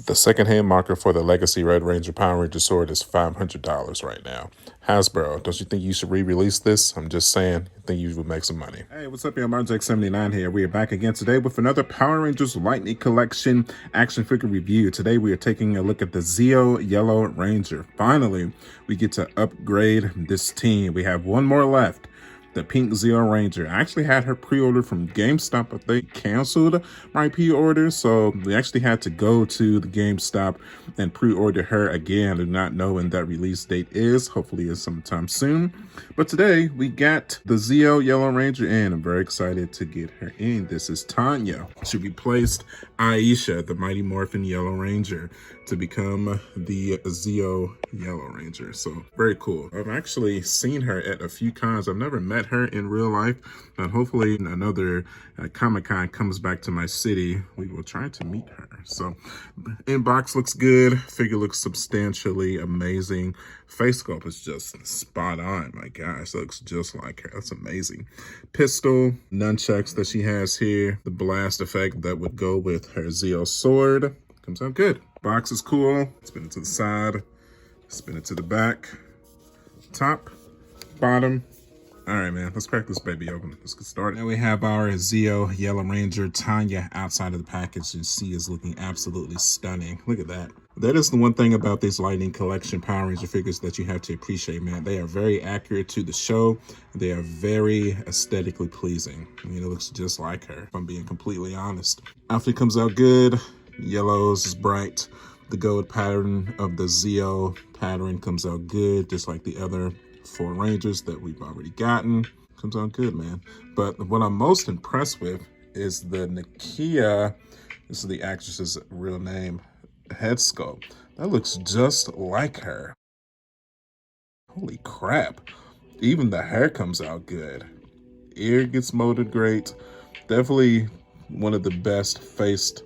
The secondhand marker for the Legacy Red Ranger Power Ranger sword is $500 right now. Hasbro, don't you think you should re-release this? I'm just saying, I think you would make some money. Hey, what's up, y'all? Marjack79 here. We are back again today with another Power Rangers Lightning Collection action figure review. Today we are taking a look at the Zeo Yellow Ranger. Finally, we get to upgrade this team. We have one more left. The Pink Zeo Ranger. I actually had her pre-ordered from GameStop, but they canceled my pre-order, so we actually had to go to the GameStop and pre-order her again. I do not know when that release date is. Hopefully it's sometime soon. But today we got the Zeo Yellow Ranger in. I'm very excited to get her in. This is Tanya. She replaced Aisha, the Mighty Morphin Yellow Ranger, to become the Zeo Yellow Ranger. So very cool. I've actually seen her at a few cons. I've never met her in real life, but hopefully another Comic-Con comes back to my city, we will try to meet her. So inbox looks good. Figure looks substantially amazing. Face sculpt is just spot on. My gosh, looks just like her. That's amazing. Pistol, nunchucks that she has here. The blast effect that would go with her Zeo sword. Comes out good. Box is cool. Spin it to the side. Spin it to the back. Top, bottom. All right, man, let's crack this baby open. Let's get started. Now we have our Zeo Yellow Ranger Tanya outside of the package, and she is looking absolutely stunning. Look at that. That is the one thing about these Lightning Collection Power Ranger figures that you have to appreciate, man. They are very accurate to the show. They are very aesthetically pleasing. I mean, it looks just like her, if I'm being completely honest. Outfit comes out good. Yellows is bright. The gold pattern of the Zeo pattern comes out good, just like the other 4 Rangers that we've already gotten. Comes out good, man. But what I'm most impressed with is the Nakia, this is the actress's real name, head sculpt. That looks just like her. Holy crap. Even the hair comes out good. Ear gets molded great. Definitely one of the best faced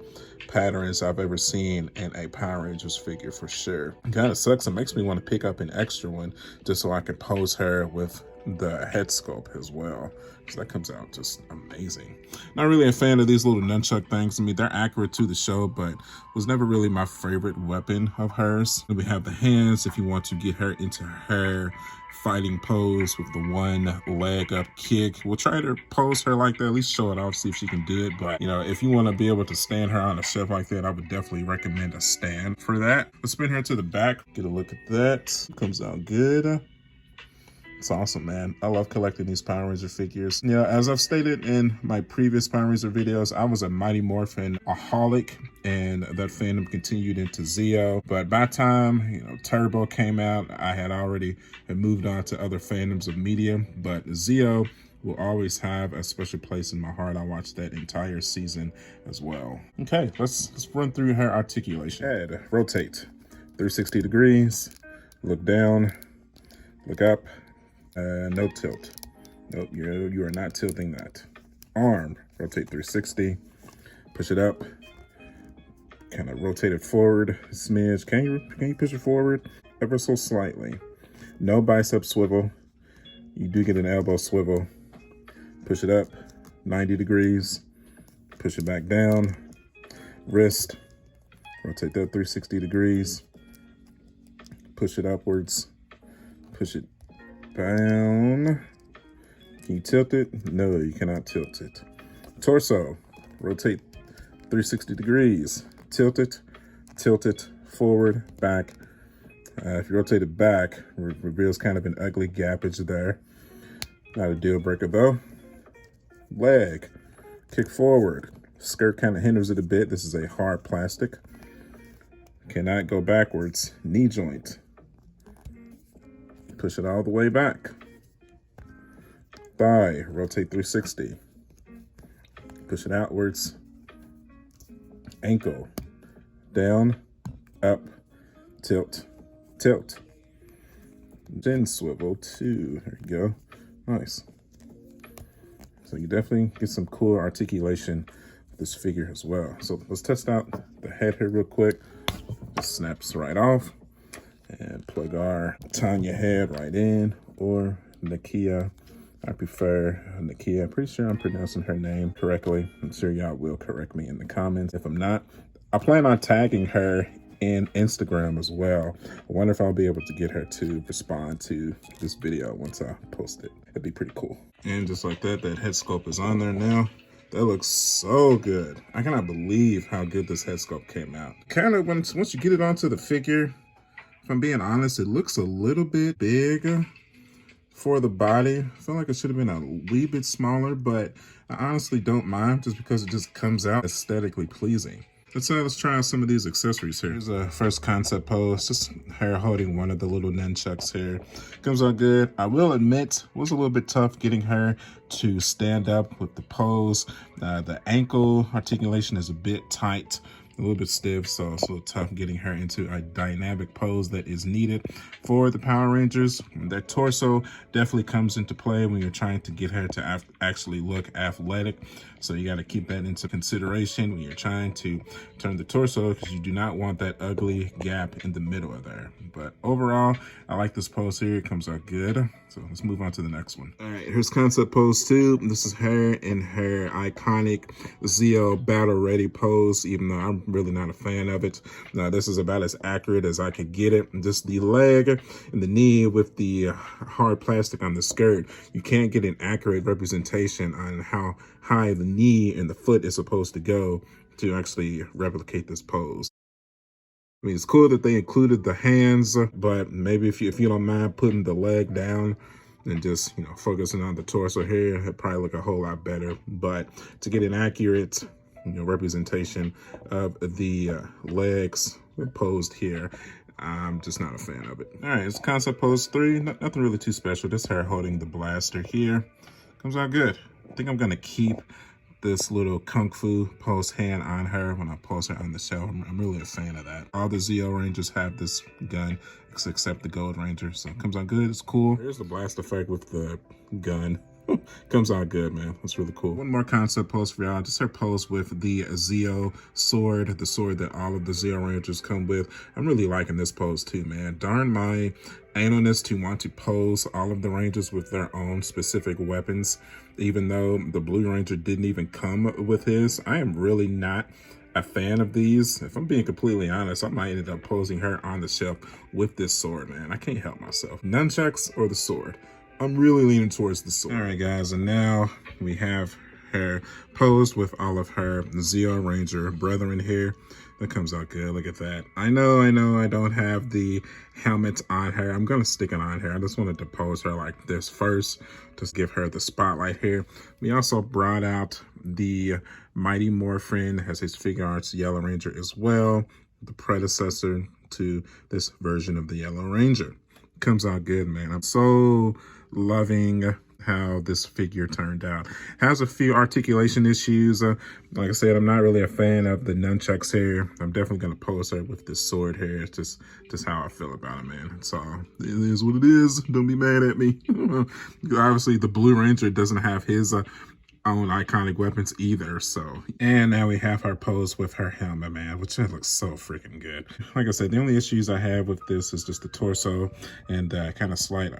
patterns I've ever seen in a Power Rangers figure for sure. Kind of sucks. It makes me want to pick up an extra one just so I can pose her with the head sculpt as well. So that comes out just amazing. Not really a fan of these little nunchuck things. I mean, they're accurate to the show, but was never really my favorite weapon of hers. And we have the hands if you want to get her into her fighting pose with the one leg up kick. We'll try to pose her like that, at least show it off, see if she can do it. But, you know, if you want to be able to stand her on a shelf like that, I would definitely recommend a stand for that. Let's spin her to the back, get a look at that. Comes out good. It's awesome, man. I love collecting these Power Ranger figures. You know, as I've stated in my previous Power Ranger videos, I was a Mighty Morphin aholic, and that fandom continued into Zeo. But by the time, you know, Turbo came out, I had already moved on to other fandoms of media. But Zeo will always have a special place in my heart. I watched that entire season as well. Okay, let's run through her articulation. Head, rotate, 360 degrees, look down, look up. No tilt. Nope, you are not tilting that. Arm, rotate 360, push it up, kind of rotate it forward a smidge. Can you push it forward ever so slightly? No bicep swivel. You do get an elbow swivel. Push it up 90 degrees, push it back down. Wrist, rotate that 360 degrees, push it upwards, push it down. Can you tilt it? No, you cannot tilt it. Torso, rotate 360 degrees. Tilt it, forward, back. If you rotate it back, it reveals kind of an ugly gappage there. Not a deal breaker though. Leg, kick forward. Skirt kind of hinders it a bit. This is a hard plastic. Cannot go backwards. Knee joint. Push it all the way back. Thigh, rotate 360. Push it outwards. Ankle, down, up, tilt, tilt. Then swivel too. There you go. Nice. So you definitely get some cool articulation with this figure as well. So let's test out the head here real quick. Just snaps right off. And plug our Tanya head right in, or Nakia. I prefer Nakia. I'm pretty sure I'm pronouncing her name correctly. I'm sure y'all will correct me in the comments. If I'm not, I plan on tagging her in Instagram as well. I wonder if I'll be able to get her to respond to this video once I post it. It'd be pretty cool. And just like that, that head sculpt is on there now. That looks so good. I cannot believe how good this head sculpt came out. Kind of once you get it onto the figure, if I'm being honest, it looks a little bit big for the body. I feel like it should have been a wee bit smaller, but I honestly don't mind just because it just comes out aesthetically pleasing. Let's try out some of these accessories here. Here's a first concept pose, just her holding one of the little nunchucks here. Comes out good. I will admit, it was a little bit tough getting her to stand up with the pose. The ankle articulation is a bit tight, a little bit stiff, so it's a little tough getting her into a dynamic pose that is needed for the Power Rangers. That torso definitely comes into play when you're trying to get her to actually look athletic. So you got to keep that into consideration when you're trying to turn the torso, because you do not want that ugly gap in the middle of there. But overall, I like this pose here. It comes out good. So let's move on to the next one. All right, here's concept pose 2. This is her in her iconic Zeo battle ready pose, even though I'm really not a fan of it. Now, this is about as accurate as I could get it. Just the leg and the knee with the hard plastic on the skirt. You can't get an accurate representation on how high the knee and the foot is supposed to go to actually replicate this pose. I mean, it's cool that they included the hands, but maybe if you don't mind putting the leg down and just, focusing on the torso here, it'd probably look a whole lot better. But to get an accurate, representation of the legs posed here, I'm just not a fan of it. All right, it's concept pose 3. Nothing really too special. Just her holding the blaster here. Comes out good. I think I'm gonna keep this little kung fu pose hand on her when I pose her on the shelf. I'm really a fan of that. All the Zeo Rangers have this gun except the Gold Ranger, so it comes out good. It's cool. Here's the blast effect with the gun. Comes out good, man. That's really cool. One more concept pose for y'all. Just her pose with the Zeo sword, the sword that all of the Zeo Rangers come with. I'm really liking this pose too, man. Darn my analness to want to pose all of the Rangers with their own specific weapons, even though the Blue Ranger didn't even come with his. I am really not a fan of these. If I'm being completely honest, I might end up posing her on the shelf with this sword, man. I can't help myself. Nunchucks or the sword? I'm really leaning towards the sword. All right, guys, and now we have her posed with all of her Zeo Ranger brethren here. That comes out good. Look at that. I know I don't have the helmet on her. I'm gonna stick it on her. I just wanted to pose her like this first, just give her the spotlight here. We also brought out the Mighty Morphin as his figure arts Yellow Ranger as well, the predecessor to this version of the Yellow Ranger. Comes out good, man. I'm so loving how this figure turned out. Has a few articulation issues. Like I said, I'm not really a fan of the nunchucks here. I'm definitely gonna pose her with this sword here. It's just how I feel about it, man. So it is what it is. Don't be mad at me. Obviously, the Blue Ranger doesn't have his own iconic weapons either. So, and now we have her pose with her helmet, man, which looks so freaking good. Like I said, the only issues I have with this is just the torso and kind of slight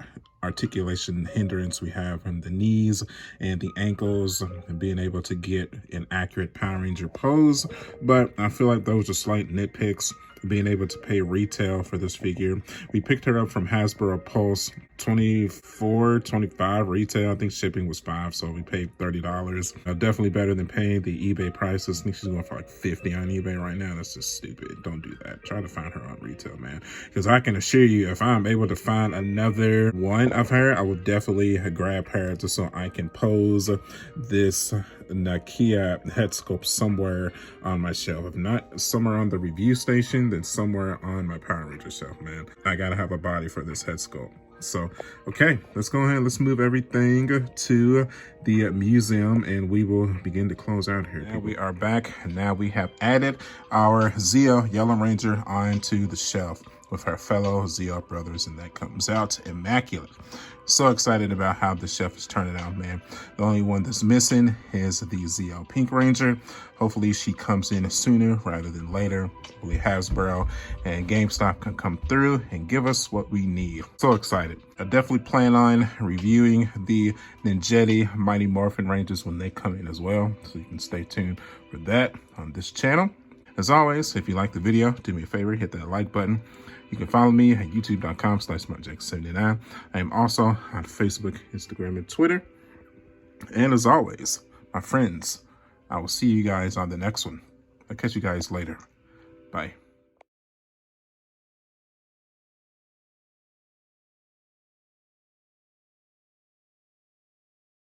articulation hindrance we have from the knees and the ankles, and being able to get an accurate Power Ranger pose. But I feel like those are slight nitpicks. Being able to pay retail for this figure. We picked her up from Hasbro Pulse, $24, $25 retail. I think shipping was $5, so we paid $30. Definitely better than paying the eBay prices. I think she's going for like $50 on eBay right now. That's just stupid. Don't do that. Try to find her on retail, man. Because I can assure you, if I'm able to find another one of her, I will definitely grab her just so I can pose this Nakia head sculpt somewhere on my shelf. If not somewhere on the review station, then somewhere on my Power Ranger shelf, man. I gotta have a body for this head sculpt. So, okay, let's go ahead. Let's move everything to the museum and we will begin to close out here. Now we are back. Now we have added our Zeo Yellow Ranger onto the shelf with her fellow Zeo brothers, and that comes out immaculate. So excited about how the shelf is turning out, man. The only one that's missing is the Zeo Pink Ranger. Hopefully she comes in sooner rather than later. Hopefully Hasbro and GameStop can come through and give us what we need. So excited. I definitely plan on reviewing the Ninjetti Mighty Morphin Rangers when they come in as well. So you can stay tuned for that on this channel. As always, if you like the video, do me a favor, hit that like button. You can follow me at youtube.com/smartjack79. I am also on Facebook, Instagram, and Twitter. And as always, my friends, I will see you guys on the next one. I'll catch you guys later. Bye.